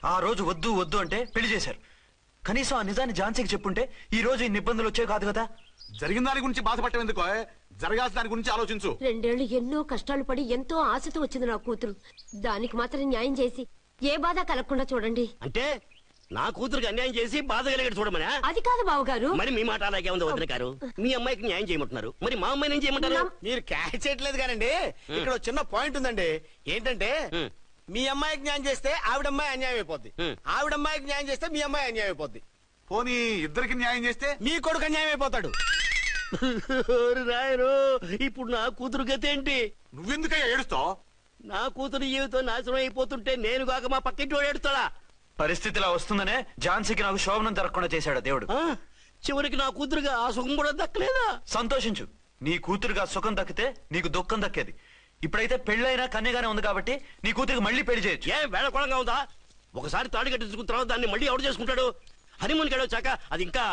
ఆ రోజు వద్దు వద్దు అంటే పెళ్లి చేశారు. కనీసం ఆ నిజాన్ని ఝాన్సీకి చెప్పుంటే ఈ రోజు ఇన్ని ఇబ్బందులు వచ్చే కాదు కదా. జరిగిన దాని గురించి బాధపడటం ఎందుకో, జరగాల్సిన దాని గురించి ఆలోచించు. 2 ఏళ్లు ఎన్నో కష్టాలు పడి ఎంతో ఆశతో వచ్చింది నా కూతురు. దానికి మాత్రం న్యాయం చేసి ఏ బాధ కలగకుండా చూడండి. అంటే నా కూతురికి అన్యాయం చేసి బాధ కలిగేది చూడమనా? అది కాదు బావగారు. మరి మీ మాట అలాగే ఉంది వదిన గారు. మీ అమ్మాయికి న్యాయం చేయమంటున్నారు, మరి మా అమ్మాయిని ఏం చేయమంటారు? మీరు క్యాచ్ చేయట్లేదు కానండి. ఇక్కడ చిన్న పాయింట్ ఉందండి. ఏంటంటే మీ అమ్మాయికి న్యాయం చేస్తే ఆవిడమ్మాయి అన్యాయం అయిపోద్ది, ఆవిడమ్మాయికి న్యాయం చేస్తే మీ అమ్మాయి అన్యాయం అయిపోద్ది. పోనీ ఇద్దరికి న్యాయం చేస్తే మీ కొడుకు అన్యాయం అయిపోతాడు. రాయరు, ఇప్పుడు నా కూతురు గతి ఏంటి? నువ్వెందుకయ్యా ఏడుస్తావు? నా కూతురు జీవితం నాశనం అయిపోతుంటే నేను కాక మా పక్కింటి వాడు ఏడుస్తాడా? పరిస్థితిలా వస్తుందనే ఝాన్సీకి నాకు శోభనం జరగకుండా చేశాడు దేవుడు. చివరికి నా కూతురుగా ఆ సుఖం కూడా దక్కలేదా? సంతోషించు, నీ కూతురుగా సుఖం దక్కితే నీకు దుఃఖం దక్కేది. ఇప్పుడైతే పెళ్ళైనా కన్యగానే ఉంది కాబట్టి నీ కూతురికి మళ్ళీ పెళ్లి చేయొచ్చు. ఏం వేళకోళంగా ఉందా? ఒకసారి తాడి కట్టించుకున్న తర్వాత దాన్ని మళ్ళీ ఎవడు చేసుకుంటాడు? హనీమూన్ గడ వచ్చాక అది ఇంకా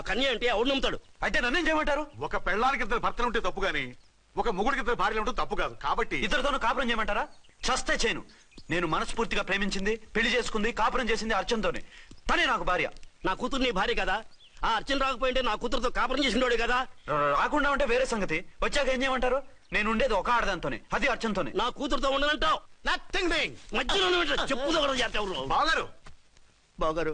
కన్య అంటే ఎవడు నమ్ముతాడు? అయితే నన్నేం చేయమంటారు? ఒక పెళ్ళానికి 2 భర్తలు ఉంటే తప్పు గాని ఒక మొగుడికి 2 భార్యలు ఉంటే తప్పు కాదు. కాబట్టి ఇద్దరితోనూ కాపురం చేయమంటారా? చస్తే చేయను. నేను మనస్ఫూర్తిగా ప్రేమించింది, పెళ్లి చేసుకుంది, కాపురం చేసింది అర్చనతోనే. తనే నాకు భార్య. నా కూతురు నీ భార్య కదా? ఆ అర్చన రాకపోయింటే నా కూతురుతో కాపురం చేసినోడే కదా? రాకుండా ఉంటే వేరే సంగతి. వచ్చాక ఏం చేయమంటారు? నేను ఉండేది ఒక ఆడదాంతోనే, అది అర్చనతోనే. నా కూతురుతో ఉండనంటావు? Nothing doing. మధ్యలో చెప్పుదో కూడా చేస్తావు. బాగారు బాగారు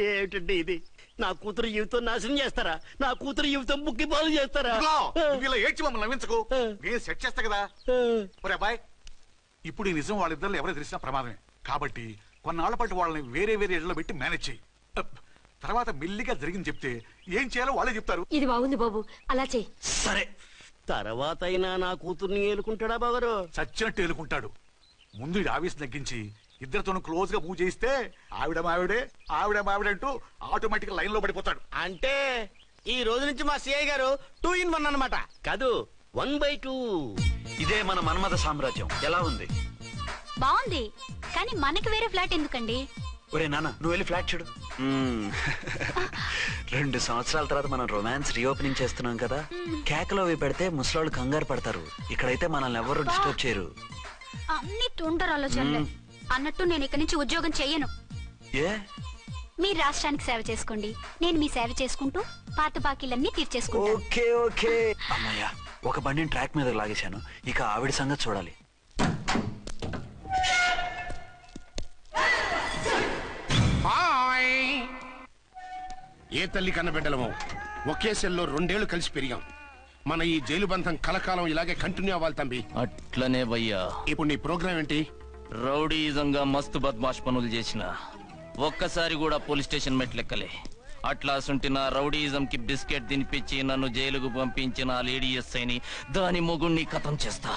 ఏమిటండి ఇది? నా కూతురు జీవితం నాశనం చేస్తారా? నా కూతురు జీవితం ముక్కి పాలు చేస్తారా? ఇలా ఏడ్చి మమ్మల్ని నవ్వించకు, నేను సెట్ చేస్తా కదా. ఒరే అబ్బాయి, ఇప్పుడు ఈ నిజం వాళ్ళిద్దరు ఎవరో తెలిసినా ప్రమాదమే. కాబట్టి కొన్నాళ్ల పాటు వాళ్ళని వేరే వేరే ఇళ్లలో పెట్టి మేనేజ్ చేయి. తర్వాత మెల్లిగా జరిగింది చెప్తే ఏం చేయాలో వాళ్ళే చెప్తారు. ఇది బాగుంది బాబు, అలా చెయ్యి. సరే, తర్వాత అయినా నా కూతుర్ని ఏలుకుంటాడా బాగారు? చచ్చినట్టు ఏలుకుంటాడు. ముందు ఈ ఆవేశం తగ్గించి ఇద్దరితోనూ క్లోజ్ గా పూజ చేయిస్తే ఆవిడ మావిడంటూ ఆటోమేటిక్ లైన్ లో పడిపోతాడు. అంటే ఈ రోజు నుంచి మా సిఐ గారు 2 in 1 అన్నమాట. కాదు, 1/2. ఇదే మన మన్మథ సామ్రాజ్యం. ఎలా ఉంది? బాగుంది, కానీ మనకి వేరే ఫ్లాట్ ఎందుకండి? ఒరే నాన్న, నువ్వు వెళ్ళి ఫ్లాట్ చూడు. 2 సంవత్సరాల తర్వాత మనం రొమాన్స్ రీఓపెనింగ్ చేస్తున్నాం కదా. కేకలో పెడితే ముసలాళ్ళు కంగారు పడతారు. ఇక్కడైతే మనల్ని ఎవరు డిస్టర్బ్ చేయరు. అన్ని తొందర ఆలోచనలే. అన్నట్టు నేను ఇక్కడి నుంచి ఉద్యోగం చెయ్యను. ఏ? మీ రాష్ట్రానికి సేవ చేసుకోండి, నేను మీ సేవ చేసుకుంటూ పాత బాకీలన్నీ తీర్చేసుకుంటాను. Okay okay. అమ్మయ్యా, ఒక బండిని ట్రాక్ మీద లాగేశాను. ఇక ఆవిడ సంగతి చూడాలి. ఏ తల్లి కన్న బిడ్డలమో ఒకే సెల్లో 2 ఏళ్లు కలిసి పెరిగాం. మన ఈ జైలు బంధం కలకాలం ఇలాగే కంటిన్యూ అవ్వాలి తంబి. అట్లనే భయ్యా. ఇప్పుడు నీ ప్రోగ్రామ్ ఏంటి? రౌడీజంగా మస్తు బద్మాష్ పనులు చేసిన ఒక్కసారి కూడా పోలీస్ స్టేషన్ మెట్లెక్కలే. అట్లా సుంటి నా రౌడీజం కి బిస్కెట్ తినిపించి నన్ను జైలుకు పంపించిన లేడీ ఎస్ఐని దాని మొగుణ్ణి ఖతం చేస్తా.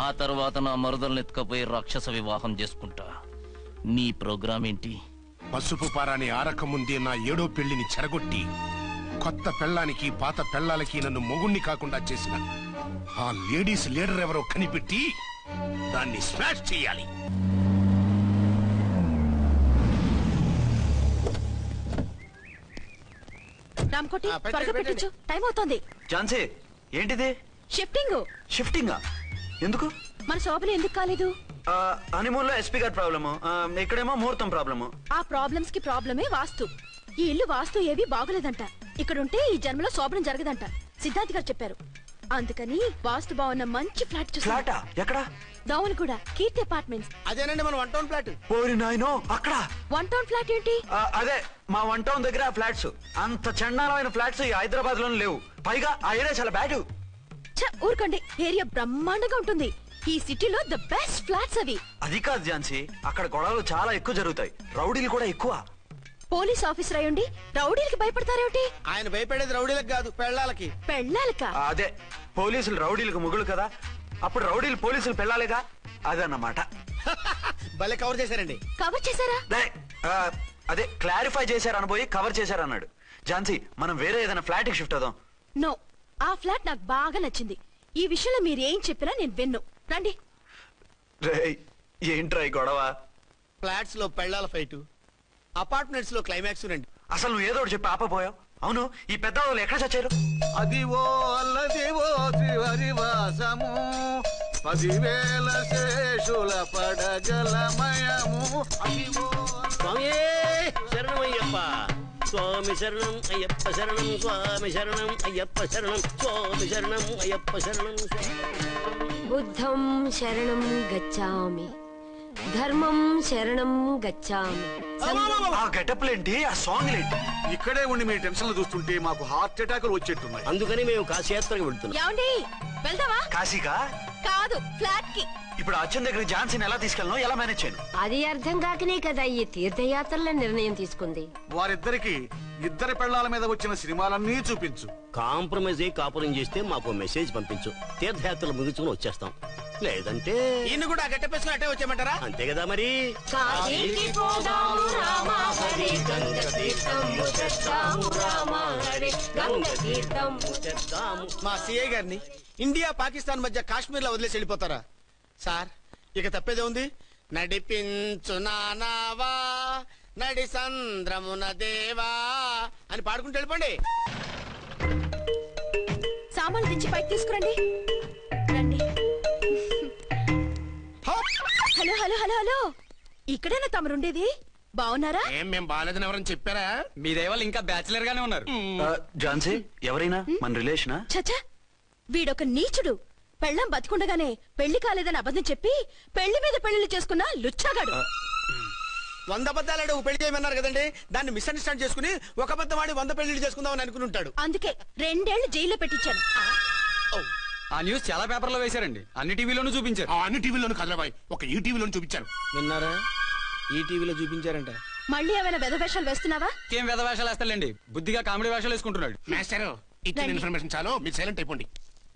ఆ తర్వాత నా మరుదల్ని ఎత్తుకపోయి రాక్షస వివాహం చేసుకుంటా. నీ ప్రోగ్రామ్ ఏంటి? పసుపు పారాని ఆరక ముందే నా 7వ పెళ్లిని చెరగొట్టి కొత్త పెళ్ళానికి పాత పెళ్ళాలకి నన్ను మొగుణ్ణి కాకుండా చేసిన ఆ లేడీస్ లీడర్ ఎవరో కనిపెట్టి దాన్ని స్మాష్ చేయాలి. రామ్కోటి, త్వరగా పెట్టించు, టైం అవుతోంది. ఝాన్సీ, ఏంటిది? షిఫ్టింగా? ఎందుకు? మన శోభన ఎందుకు కాలేదు? హనీమూన్ లో ఎస్పీ గారి ప్రాబ్లము, ఇక్కడేమో ముహూర్తం ప్రాబ్లము. ఆ ప్రాబ్లమ్స్ కి ప్రాబ్లమే వాస్తు. ఈ ఇల్లు వాస్తు ఏవి బాగోలేదంట. ఇక్కడుంటే ఈ జన్మలో శోభనం జరగదంట సిద్ధాంత్ గారు చెప్పారు. అందుకని వాస్తు బాగున్న మంచి ఫ్లాట్ చూసా. ఫ్లాటా? ఎక్కడ? డౌన్ కూడా కీర్తి అపార్ట్మెంట్స్. అదేనండి మన 1 టౌన్ ఫ్లాట్. ఓరి నాయనో, అక్కడ 1 టౌన్ ఫ్లాట్ ఏంటి? అదే మా 1 టౌన్ దగ్గర ఫ్లాట్స్. అంత చండాలమైన ఫ్లాట్స్ ఈ హైదరాబాద్ లోనే లేవు. పైగా ఆ ఏరియా చాలా బ్యాడ్. ఊరుకోండి, ఏరియా బ్రహ్మాండంగా ఉంటుంది. ఈ సిటీలో ద బెస్ట్ ఫ్లాట్స్ అవి. అది కాదు ఝాన్సీ, అక్కడ గొడవలు చాలా ఎక్కువ జరుగుతాయి, రౌడీలు కూడా ఎక్కువ. పోలీస్ ఆఫీసర్ అయ్యుండి రౌడీలకి భయపడతారేమిటి? ఆయన భయపడేది రౌడీలకు కాదు, పెళ్ళాలకి. పెళ్ళాలకా? అదే, పోలీసులు రౌడీలకు ముగులు కదా, అప్పుడు రౌడీలు పోలీసులు పెళ్ళాలిగా, అదన్నమాట. భలే కవర్ చేశారండి. కవర్ చేశారా? అదే క్లారిఫై చేశారనబోయి కవర్ చేశారన్నాడు. ఝాన్సీ, మనం వేరే ఏదైనా ఫ్లాట్ కి షిఫ్ట్ అవుదాం. నో, ఆ ఫ్లాట్ నాకు బాగా నచ్చింది. ఈ విషయంలో మీరు ఏం చెప్పినా నేను విన్ను. రండి. ఏంట్రా ఈ గొడవ? ఫ్లాట్స్ లో పెళ్ళాల ఫైట్, అపార్ట్మెంట్స్ లో క్లైమాక్స్ రండి. అసలు నువ్వు ఏదో ఒకటి చెప్పి ఆపపోయావు. అవును, ఈ పెద్ద వాళ్ళు ఎక్కడ చచ్చారు? అదివో అల్లదివో శ్రీహరివాసము 10,000 శేషుల పడగలమయము. అదివో స్వామి శరణమయ్యప్ప స్వామి శరణం అయ్యప్ప శరణం స్వామి శరణం అయ్యప్ప శరణం స్వామి శరణం అయ్యప్ప శరణం బుద్ధం శరణం గచ్చామి ధర్మం శరణం గచ్చామి ఆ గెటప్లేంటి ఆ సాంగ్ ఏంటి? ఇక్కడే ఉండి మీ టెన్షన్లు చూస్తుంటే మాకు హార్ట్ అటాకులు వచ్చేట్టున్నాయి. అందుకని మేము కాశీయాత్రకు వెళ్తున్నాం. ఏమండి వెళ్దావా? కాశీగా? కాదు, ఫ్లాట్ కి. ఇప్పుడు అచ్చన్ దగ్గర ఝాన్సీని ఎలా తీసుకెళ్ళను, ఎలా మేనేజ్ చేయను? అది అర్థం కాకనే కదా ఈ తీర్థయాత్రల నిర్ణయం తీసుకుంది. వారిద్దరికి ఇద్దరి పెళ్లాల మీద వచ్చిన సినిమాలన్నీ చూపించు. కాంప్రమైజ్ అయ్యి కాపురం చేస్తే మాకు మెసేజ్ పంపించు. తీర్థయాత్రలు ముగించుకుని వచ్చేస్తాం. లేదంటే ఇన్ని కూడా గట్టపేసుకుని అట్టే వచ్చేయమంటారా? అంతే కదా మరి. కాశీకి పోదాము రామా హరి గంగ తీర్థము తెచ్చాము రామా హరి గంగ తీర్థము తెచ్చాము. మా సిఐ గారిని ఇండియా పాకిస్తాన్ మధ్య కాశ్మీర్ లో వదిలేసి వెళ్ళిపోతారా సార్? ఇక తప్పేదే ఉంది. నడిపించు నానావా నడి సంద్రమున దేవా అని పాడుకుంటూ వెళ్ళిపోండి. సామాన్లు తెచ్చి పైకి తీసుకురండి. రండి. హలో హలో హలో హలో, ఇక్కడేనా తమరుండేది? బాగున్నారా? ఏం మేం బాగాలేదని ఎవరని చెప్పారా? మీ దయవల్ల ఇంకా బ్యాచిలర్ గానే ఉన్నారు. ఝాన్సీ ఎవరైనా మన రిలేషనా? చచ్చా, వీడొక నీచుడు. పెళ్ళం బతికుండగానే పెళ్లి కాలేదని అబద్ధం చెప్పి పెళ్లి మీద పెళ్లిళ్ళు చేసుకున్న లుచ్చాగాడు. 100 అబద్ధాలు పెళ్లి చేయమన్నారు కదండి, దాన్ని మిస్అండర్స్టాండ్ చేసుకుని ఒక అబద్ధం వాడి 100 పెళ్లిళ్ళు చేసుకుందామని అనుకుని ఉంటాడు. అందుకే 2 ఏళ్లు జైల్లో పెట్టించాను. ఆ న్యూస్ చాలా పేపర్లో వేశారండి, అన్ని టీవీలోనూ చూపించారు. అన్ని టీవీలోను కదలబాయ్, ఒక ఈ టీవీలోను చూపించారు. విన్నారా? ఈ టీవీలో చూపించారంట. మళ్ళీ ఏమైనా వెధవేషాలు వేస్తున్నావా? ఏం వేద వేషాలు వేస్తాడండి, బుద్ధిగా కామెడీ వేషాలు వేసుకుంటున్నాడు. మాస్టారు ఇచ్చిన ఇన్ఫర్మేషన్ చాలు, మీరు సైలెంట్ అయిపోండి.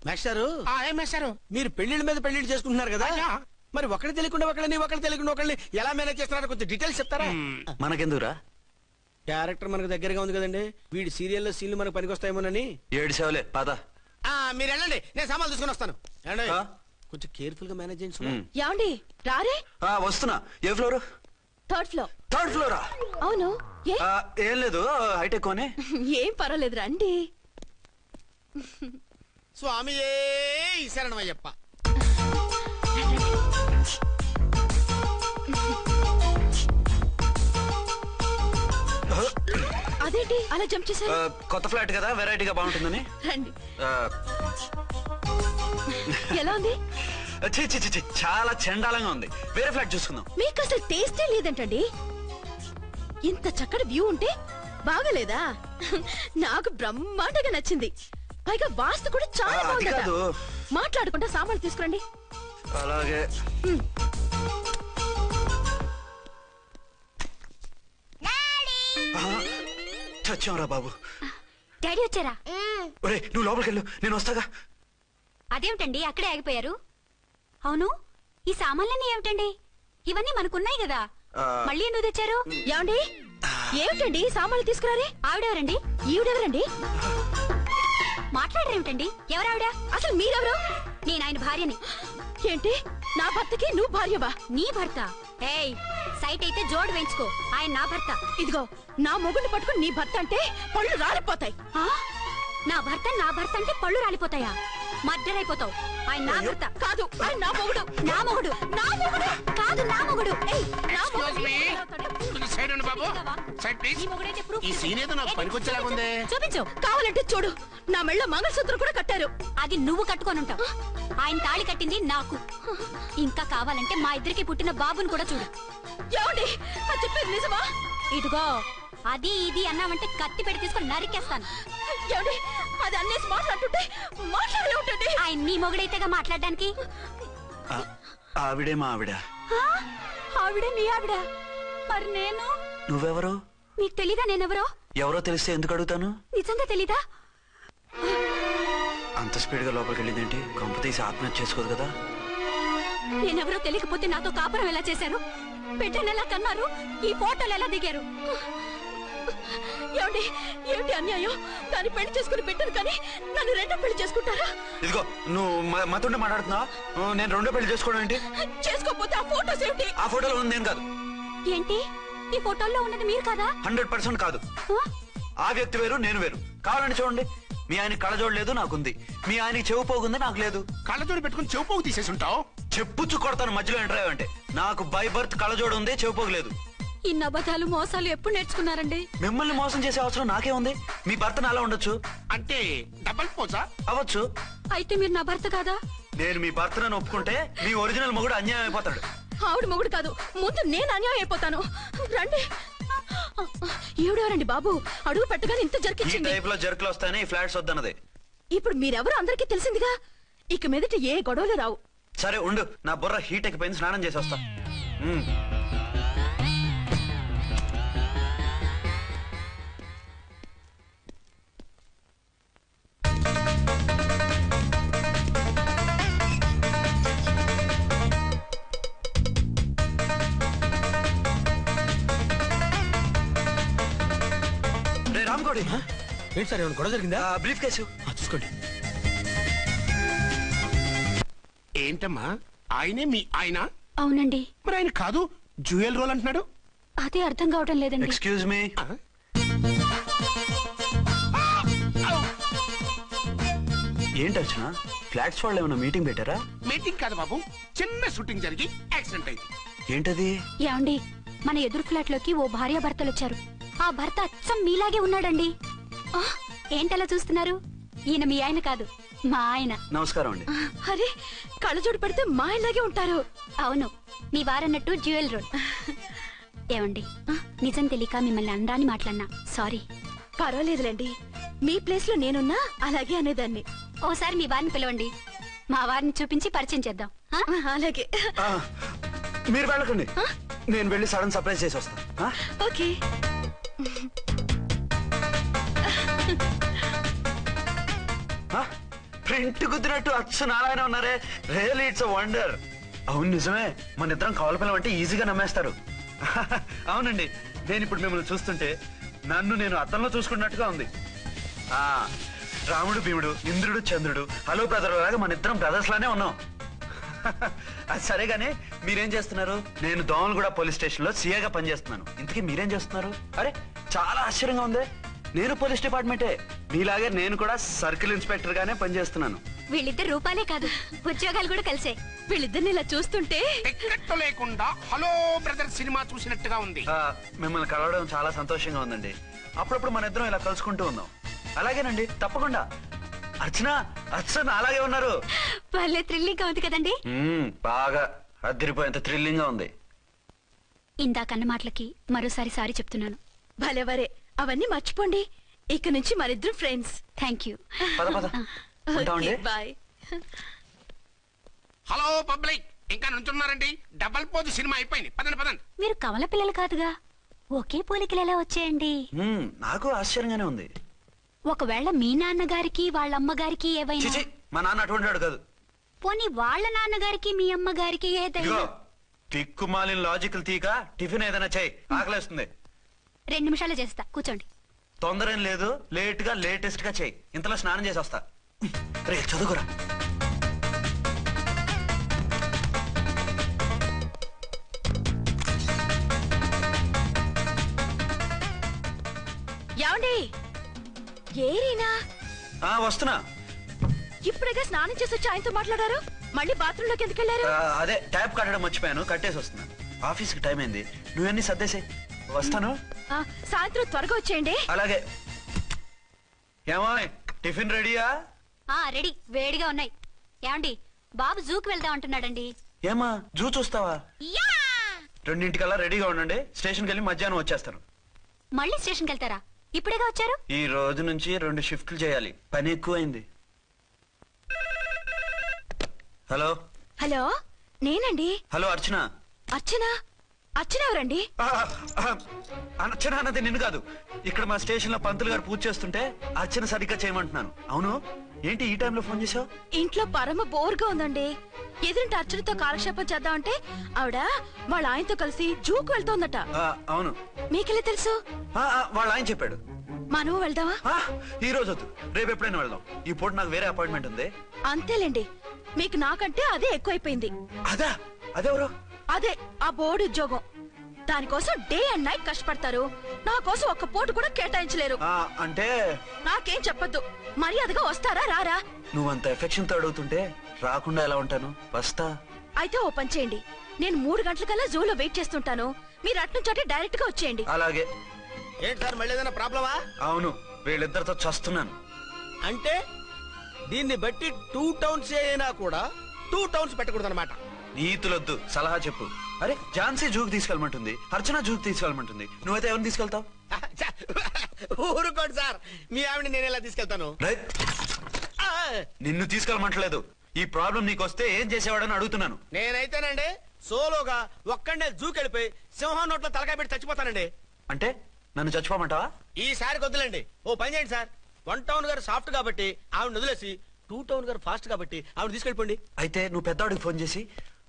మాస్టారు ఏం మాస్టారు? మీరు పెళ్లిళ్ళ మీద పెళ్లిళ్ళు చేసుకుంటున్నారు కదా, మరి ఒకళ్ళు తెలియకుండా ఒకళ్ళని ఒకళ్ళు తెలియకుండా ఒకళ్ళని ఎలా మేనేజ్ చేస్తున్నారో కొంచెం డీటెయిల్స్ చెప్తారా? మనకెందుకురా? క్యారెక్టర్ మనకు దగ్గరగా ఉంది కదండి, వీడి సీరియల్లో సీన్లు మనకు పనికొస్తాయేమోనని. 7 సేవలే పద. మీరు వెళ్ళండి, నేను సామాన్లు తీసుకుని వస్తాను. కొంచెం కేర్ఫుల్ గా మేనేజ్ చేయండి. ఏమండి రారే? వస్తున్నా. ఏ ఫ్లోర్? 3rd floor. 3rd ఫ్లోరా? అవును. ఏ? ఏం లేదు, హైటెక్ కోనే. ఏం పర్వాలేదు, రండి. స్వామియే శరణమయ్యప్ప. అదేంటి అలా జంప్ చేశారు? కొత్త ఫ్లాట్ కదా, వెరైటీగా బాగుంటుందని. రండి. ఎలా ఉంది? ఛీ, ఛీ, ఛీ, ఛీ, చాలా చండాలంగా ఉంది. వేరే ఫ్లాట్ చూసుకుందాం. మీకు అసలు టేస్టే లేదంటండి. ఇంత చక్కటి వ్యూ ఉంటే బాగలేదా? నాకు బ్రహ్మాండంగా నచ్చింది. పైగా వాస్తు కూడా చాలా బాగుంది. మాట్లాడుకుంటా సామాన్లు తీసుకురండి. అలాగే. చచ్చాంరా బాబు. డాడీ వచ్చారా? ఒరే నువ్వు లోపలికి వెళ్ళు, నేను వస్తాగా. అదేమిటండి అక్కడే ఆగిపోయారు? అవును, ఈ సామాన్లన్నీ ఏమిటండి? ఇవన్నీ మనకున్నాయి కదా, మళ్ళీ ఎందుకు తెచ్చారు? ఏమండి ఏమిటండి సామాన్లు తీసుకురారే? ఆవిడెవరండి? ఈవిడెవరండి? మాట్లాడరేమిటండి? ఎవరావిడ? అసలు మీరెవరు? నేను ఆయన భార్యని. ఏంటి నా భర్తకి నువ్వు భార్యవా? నీ భర్త? ఏయ్, సైట్ అయితే జోడు వేయించుకో, ఆయన నా భర్త. ఇదిగో నా మొగుడిని పట్టుకుని నీ భర్త అంటే పళ్ళు రాలిపోతాయి. నా భర్త అంటే పళ్ళు రాలిపోతాయా? మర్డర్ అయిపోతావు. ఆయన నా భర్త కాదు, ఆయన నా మొగుడు. నా మొగుడు? నా మొగుడు కాదు, నా మొగుడు. నా మొగుడు. చూపించు. కావాలంటే చూడు, నా మెళ్ళ మంగళసూత్రం కూడా కట్టారు. అది నువ్వు కట్టుకొని ఉంటావు. ఆయన తాళి కట్టింది నాకు. ఇంకా కావాలంటే మా ఇద్దరికి పుట్టిన బాబుని కూడా చూడు. ఏమండి అది చెప్పేది నిజమా? ఇదిగో అది ఇది అన్నావంటే కత్తి పెట్టి తీసుకొని నరికేస్తాను. ఏమండి అది అన్నేసి మాట్లాడుతుంటే మాట్లాడే ఉంటుంది. ఆయన నీ మొగుడైతేగా మాట్లాడడానికి. ఆవిడే మా ఆవిడ. ఆవిడే మీ ఆవిడ? మరి నేను? నువ్వెవరు? నీకు తెలీదా నేనెవరో? ఎవరో తెలిస్తే ఎందుకు అడుగుతాను? నిజంగా తెలీదా? అంత స్పీడ్ గా లోపలికి వెళ్ళిందేంటి? కంపు తీసి ఆత్మహత్య చేసుకోదు కదా. నేనెవరో తెలియకపోతే నాతో కాపురం ఎలా చేశారు? బిడ్డను ఎలా కన్నారు? ఈ ఫోటోలు ఎలా దిగారు? ఏమండి ఏమిటి అన్యాయం? దాన్ని పెళ్లి చేసుకుని పెట్టాను కానీ నన్ను రెండో పెళ్లి చేసుకుంటారా? ఇదిగో నువ్వు మతుండే మాట్లాడుతున్నా. నేను రెండో పెళ్లి చేసుకోవడం ఏంటి? చేసుకోకపోతే ఆ ఫోటోస్ ఏమిటి? ఆ ఫోటోలో ఉంది నేను కాదు. ఏంటి ఈ ఫోటోల్లో ఉన్నది మీరు కాదా? 100% కాదు. ఆ వ్యక్తి వేరు, నేను వేరు. కావాలంటే చూడండి, మీ ఆయన కళ్ళజోడు లేదు, నాకుంది. మీ ఆయనకి చెవు పోగుంది, నాకు లేదు. కళ్ళజోడు పెట్టుకుని చెవు పోగు తీసేసి ఉంటావు. చెప్పుచ్చు కొడతాను మధ్యలో ఎంటర్ అంటే. నాకు బై బర్త్ కళ్ళజోడు ఉంది, చెవు పోగు లేదు. ఇన్ని అబద్ధాలు మోసాలు ఎప్పుడు నేర్చుకున్నారండి? మిమ్మల్ని మోసం చేసే అవసరం నాకే ఉంది. మీ భర్త అలా ఉండొచ్చు. అంటే డబల్ పోసా? అవ్వచ్చు. అయితే మీరు నా భర్త కాదా? నేను మీ భర్తను ఒప్పుకుంటే మీ ఒరిజినల్ మొగుడు అన్యాయం అయిపోతాడు. ఆవిడ మొగుడు కాదు, ముందు నేను అన్యాయం అయిపోతాను. రండి. ఈవిడెవరండి బాబు? అడుగు పెట్టగానే ఇంత ఈ జరికిచ్చింది. టైప్ లో జర్కులు వస్తాయని ఈ ఫ్లాట్స్ వద్దన్నది. ఇప్పుడు మీరెవరు అందరికీ తెలిసిందిగా. ఇక మీదట ఏ గొడవలు రావు. సరే ఉండు, నా బుర్ర హీట్ ఎక్కిపోయింది, స్నానం చేసి వస్తా. రామ్కోడి, ఏంటి సార్ ఏమైనా గొడవ జరిగిందా? బ్రీఫ్ కేసు చూసుకోండి. ఏంటమ్మా ఆయనే మీ ఆయన? అవునండి. మరి ఆయన కాదు జ్యువెల్ రోల్ అంటున్నాడు. అదే అర్థం కావటం లేదండి. Excuse me. ఏంటి అర్చన, ఫ్లాట్స్ వాళ్ళు ఏమైనా మీటింగ్ పెట్టారా? మీటింగ్ కాదు బాబు, చిన్న షూటింగ్ జరిగి యాక్సిడెంట్ అయింది. ఏంటది? ఏమండి, మన ఎదురు ఫ్లాట్ లోకి ఓ భార్య భర్తలు వచ్చారు. ఆ భర్త అచ్చం మీలాగే ఉన్నాడండి. ఏంటలా చూస్తున్నారు? ఈయన మీ ఆయన కాదు, మా ఆయన. నమస్కారం అండి. అరే, కళ్ళజోడు పెడితే మా ఇలాగే ఉంటారు. అవును, మీ వారన్నట్టు జ్యువెల్ రోడ్. ఏమండి, నిజం తెలియక మిమ్మల్ని అందాన్ని మాట్లాడినా సారీ. పర్వాలేదులేండి, మీ ప్లేస్ లో నేనున్నా అలాగే అనేదాన్ని. ఓసారి మీ వారిని పిలవండి, మా వారిని చూపించి పరిచయం చేద్దాం. అలాగే. మీరు వెళ్ళకండి, నేను వెళ్ళి సడన్ సర్ప్రైజ్ చేసి వస్తా. ఓకే. ప్రింట్ కుదిరినట్టు అచ్చు నారాయణ ఉన్నారే, రియల్లీ ఇట్స్ అ వండర్. అవును నిజమే, మన ఇద్దరం కవల పిల్లం అంటే ఈజీగా నమ్మేస్తారు. అవునండి, నేను ఇప్పుడు మిమ్మల్ని చూస్తుంటే నన్ను నేను అద్దంలో చూసుకున్నట్టుగా ఉంది. రాముడు భీముడు, ఇంద్రుడు చంద్రుడు, హలో బ్రదర్ లాగా మన ఇద్దరం బ్రదర్స్ లానే ఉన్నాం. అది సరేగానే మీరేం చేస్తున్నారు? నేను దోమలగూడ పోలీస్ స్టేషన్ లో సీఏగా పనిచేస్తున్నాను. ఇంతకీ మీరేం చేస్తున్నారు? అరే చాలా ఆశ్చర్యంగా ఉంది. నేను పోలీస్ డిపార్ట్మెంటే, మీలాగే నేను కూడా సర్కిల్ ఇన్స్పెక్టర్ గానే పనిచేస్తున్నాను. వీళ్ళిద్దరు రూపాలే కాదు, ఉద్యోగాలు కూడా కలిసే. వీళ్ళిద్దరిని ఇలా చూస్తుంటే టికెట్ లేకుండా హలో బ్రదర్ సినిమా చూసినట్టుగా ఉంది. మిమ్మల్ని కలవడం చాలా సంతోషంగా ఉందండి. అప్పుడప్పుడు మన ఇద్దరం ఇలా కలుసుకుంటూ ఉందాం. అలాగేనండి, తప్పకుండా. అర్చన, అర్చన అలాగే ఉన్నారు. వాళ్ళే థ్రిల్లింగ్ గా ఉంది కదండి. బాగా అదిరిపోయేంత థ్రిల్లింగ్ గా ఉంది. ఇందాకన్న మాటలకి మరోసారి సారీ చెప్తున్నాను. భలేవరే, అవన్నీ మర్చిపోండి. ఇక నుంచి మరిద్దరు ఫ్రెండ్స్. Thank you. పద పద. ఉంటామండి. బాయ్. హలో పబ్లిక్, ఇంకా నుంచున్నారండి? డబల్ పోజ్ సినిమా అయిపోయింది, పదండి పదండి. మీరు కమల పిల్లలు కాదుగా, ఒకే పోలికలు ఎలా వచ్చాయండి? నాకు ఆశ్చర్యంగానే ఉంది. ఒకవేళ మీ నాన్నగారికి వాళ్ళ అమ్మగారికి ఏవైనా? మా నాన్న అటువంటి వాడు కాదు. పోనీ వాళ్ళ నాన్నగారికి మీ అమ్మగారికి ఏదైనా? తిక్కుమాలిన లాజికల్ తీక టిఫిన్ ఏదైనా చేయి, ఆకలేస్తుంది. 2 నిమిషాలు చేస్తా, కూర్చోండి. తొందర ఏం లేదు, లేట్ గా లేటెస్ట్ గా చేయి. ఇంతలో స్నానం చేసి వస్తా. రే చదువుకురా. ఏమండి, ఏరీనా? వస్తున్నా. ఇప్పుడేగా స్నానం చేసి వచ్చి ఆయనతో మాట్లాడారు, మళ్ళీ బాత్రూమ్ లోకి ఎందుకు వెళ్ళారు? అదే ట్యాప్ కట్టడం మర్చిపోయాను, కట్టేసి వస్తున్నా. ఆఫీస్ కి టైం అయింది, నువ్వన్నీ సర్దేసే. వస్తాను. సాయంత్రం త్వరగా వచ్చేయండి. అలాగే. ఏమో టిఫిన్ రెడీయా? రెడీ, వేడిగా ఉన్నాయి. ఏమండి, బాబు జూకి వెళ్దాం అంటున్నాడండి. ఏమా జూ చూస్తావా? 2:00కల్లా రెడీగా ఉండండి, స్టేషన్కి వెళ్ళి మధ్యాహ్నం వచ్చేస్తాను. మళ్ళీ స్టేషన్కి వెళ్తారా? ఇప్పుడేగా వచ్చారు. ఈ రోజు నుంచి 2 షిఫ్ట్లు చేయాలి, పని ఎక్కువైంది. హలో. హలో, నేనండి. హలో అర్చన. అర్చన? అర్చన ఎవరండి? అర్చన అన్నది నిన్ను కాదు. ఇక్కడ మా స్టేషన్ లో పంతులు గారు పూజ చేస్తుంటే అర్చన సరిగ్గా చేయమంటున్నాను. అవును, ఏంటి ఈ టైంలో ఫోన్ చేసావు? ఇంట్లో పరమ బోర్గా ఉందండి. ఎదురింటి అర్చనతో కాలక్షేపం చేద్దామంటే ఆవిడ వాళ్ళ ఆయనతో కలిసి జూకు వెళ్తోందట. అవును. మీకెళ్ళి తెలుసు? వాళ్ళ ఆయన చెప్పాడు. మనము వెళ్దామా? ఈ రోజు వద్దు, రేపు ఎప్పుడైనా వెళ్దాం. ఈ పూట నాకు వేరే అపాయింట్మెంట్ ఉంది. అంతేలేండి, మీకు నాకంటే అదే ఎక్కువైపోయింది. అదా? అదెవరు? అదే ఆ బోర్డు ఉద్యోగం. దానికోసం డే అండ్ నైట్ కష్టపడతారు, నా కోసం ఒక్క పోటు కూడా కేటాయించలేరు. అంటే నాకేం చెప్పొద్దు, మర్యాదగా వస్తారా రారా? నువ్వంత ఎఫెక్షన్ తో అడుగుతుంటే రాకుండా ఎలా ఉంటాను? వస్తా. అయితే ఓ పని చేయండి, నేను 3 గంటలకల్లా జూలో వెయిట్ చేస్తుంటాను. మీరు అట్నుంచి డైరెక్ట్ గా వచ్చేయండి. అలాగే. ఏంటి సార్ మళ్ళీ ఏదైనా ప్రాబ్లమా? అవును, వీళ్ళిద్దరితో చస్తున్నాను. అంటే దీన్ని బట్టి 2 టౌన్స్ అయినా కూడా 2 టౌన్స్ పెట్టకూడదు అనమాట. నీతులొద్దు, సలహా చెప్పు. అరే ఝాన్సీ జూకి తీసుకెళ్ళమంటుంది, అర్చన జూకి తీసుకెళ్ళమంటుంది, నువ్వైతే ఎవరిని తీసుకెళ్తావు? ఊరుకోండి సార్, మీ ఆవిడ నేను ఎలా తీసుకెళ్తాను? నిన్ను తీసుకెళ్ళమంటలేదు. ఈ ప్రాబ్లం నీకొస్తే ఏం చేసేవాడని అడుగుతున్నాను. నేనైతేనండి సోలోగా ఒక్కడే జూకెళ్ళిపోయి సింహం నోట్లో తలకాయ పెట్టి చచ్చిపోతానండి. అంటే నన్ను చచ్చిపోమంటావా? ఈసారి వద్దులేండి. ఓ పని చేయండి సార్, 1 టౌన్ గారు సాఫ్ట్ కాబట్టి ఆవిడ వదిలేసి 2 టౌన్ గారు ఫాస్ట్ కాబట్టి ఆవిడ తీసుకెళ్ళిపోండి. అయితే నువ్వు పెద్దవాడికి ఫోన్ చేసి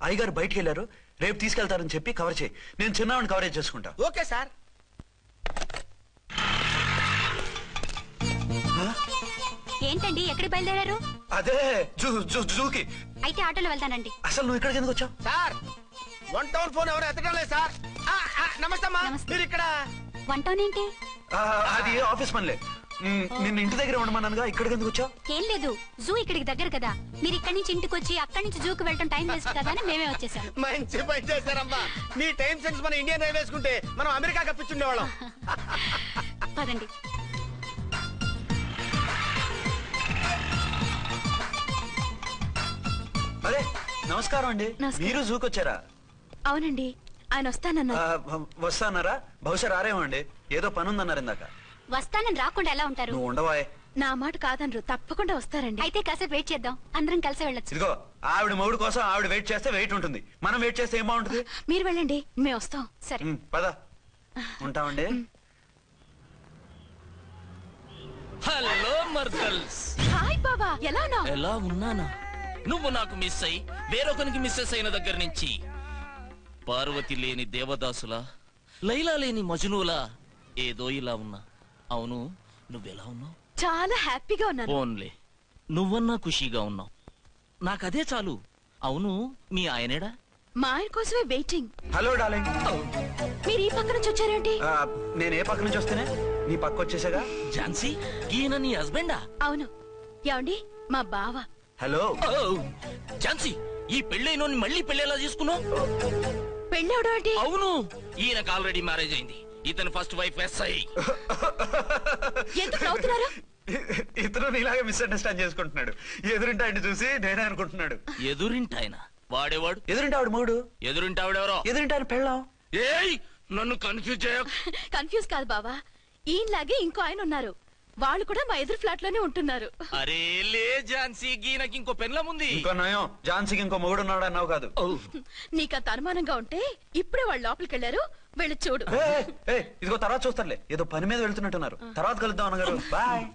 అయ్యగారు బయటికి వెళ్ళారు, రేపు తీసుకెళ్తారని చెప్పి కవర్ చేయి. నేను చిన్నవాడిని కవరేజ్ చేసుకుంటా. Okay sir. ఏంటండి ఎక్కడ బయలుదేరారు? అదే జూకి. అయితే ఆటోలో వెళ్తానండి. అసలు నువ్వు ఇక్కడికి ఎందుకు వచ్చావు? సార్ 1 టౌన్ ఫోన్ ఎవరు ఎత్తడం లేదు సార్. నమస్తే అమ్మా. మీరు ఇక్కడ 1 టౌన్ ఏంటి? అది ఆఫీస్ పనిలే. నిన్ను ఇంటి దగ్గర ఉండమన్నానుగా, ఇక్కడికి ఎందుకు వచ్చావు? ఏం లేదు, జూ ఇక్కడికి దగ్గర కదా, మీరు ఇక్కడి నుంచి ఇంటికి వచ్చి అక్కడి నుంచి జూకి వెళ్ళడం టైం వేస్ట్ కదా అని మేమే వచ్చేసాం. మంచి పని చేశారమ్మా. మీ టైం సెన్స్ మన ఇండియన్ రైల్వేస్ కుంటే మనం అమెరికా కప్పించుండేవాళ్ళం. పదండి. అరే నమస్కారం అండి. మీరు జూకి వచ్చారా? అవునండి, ఆయన వస్తానన్నారు. వస్తానారా? బహుశా రారేమో అండి, ఏదో పని ఉందన్నారు ఇందాక. వస్తానని రాకుండా ఎలా ఉంటారు? నువ్వు ఉండవాయ్. నా మాట కాదనరు, తప్పకుండా వస్తారండి. అయితే కాసేపు వెయిట్ చేద్దాం, అందరం కలిసి వెళ్ళొచ్చు. ఇదిగో ఆవిడ మొగుడు కోసం ఆవిడ వెయిట్ చేస్తే వెయిట్ ఉంటుంది, మనం వెయిట్ చేస్తే ఏం బాగుంటుంది? మీరు వెళ్ళండి, మేము వస్తాం. సరే పద, ఉంటామండి. హలో మర్దల్స్. హాయ్ బాబా, ఎలా ఉన్నావు? ఎలా ఉన్నానా? నువ్వు నాకు మిస్ అయి వేరొకరికి మిస్సెస్ అయిన దగ్గర నుంచి పార్వతి లేని దేవదాసులా, లైలా లేని మజునులా ఏదో ఇలా ఉన్నా. అవును, నువ్వెలా ఉన్నావు? చాలా హ్యాపీగా ఉన్నాను. ఫోన్లే, నువ్వన్నా ఖుషీగా ఉన్నావు, నాకదే చాలు. అవును, మీ ఆయనేడా? మా ఆయన కోసమే వెయిటింగ్. Hello darling. మీరు ఈ పక్క నుంచి వచ్చారేంటి? నేను ఏ పక్క నుంచి వస్తేనే నీ పక్క వచ్చేసాగా. ఝాన్సీ, ఈయన నీ హస్బెండా? అవును. ఏమండి, మా బావ. హలో ఝాన్సీ, ఈ పెళ్ళైన మళ్ళీ పెళ్ళేలా చేసుకున్నావు? పెళ్ళవడం ఏంటి? అవును, ఈయనకు ఆల్రెడీ మ్యారేజ్ అయింది. ఇతను ఫస్ట్ వైఫ్ ఎస్ఐ. ఎందుకు నవ్వుతున్నారు? ఇతను నీలాగే మిస్అండర్స్టాండ్ చేసుకుంటున్నాడు. ఎదురింటి ఆయన చూసి నేనే అనుకుంటున్నాడు. ఎదురింటాయన వాడేవాడు? ఎదురింటి ఆవిడ మూడు. ఎదురింటి ఆవిడెవరో? ఎదురింటి ఆయన పెళ్ళాం. ఏయ్, నన్ను కన్ఫ్యూజ్ చేయ. కన్ఫ్యూజ్ కాదు బావా, ఈయనలాగే ఇంకో ఆయన ఉన్నారు, వాళ్ళు కూడా మా ఎదురు ఫ్లాట్ లోనే ఉంటున్నారు. అరే లే ఝాన్సీ, గీనకి ఇంకో పెన్లం ఉంది. ఇంకో నయం, ఝాన్సీకి ఇంకో మొగుడు ఉన్నాడు అన్నావు కాదు. నీకంత అనుమానంగా ఉంటే ఇప్పుడే వాళ్ళు లోపలికి వెళ్ళారు, వెళ్ళి చూడు. ఇదిగో తర్వాత చూస్తారులే, ఏదో పని మీద వెళ్తున్నట్టున్నారు. తర్వాత కలుద్దాం అన్నగారు. బాయ్.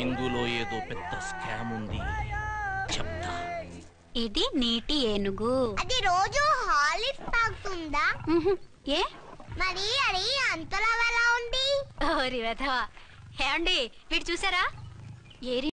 ఇందులో ఏదో పెద్ద స్కామ్ ఉంది, చెప్తా. ఇది నీటి ఏనుగు. అది రోజు హాలిక్స్ తాగుతుందా? ఏ మరి అది అంతలా ఎలా ఉంది? ఓరి వెధవా. ఏమండి, వీడు చూసారా? ఏ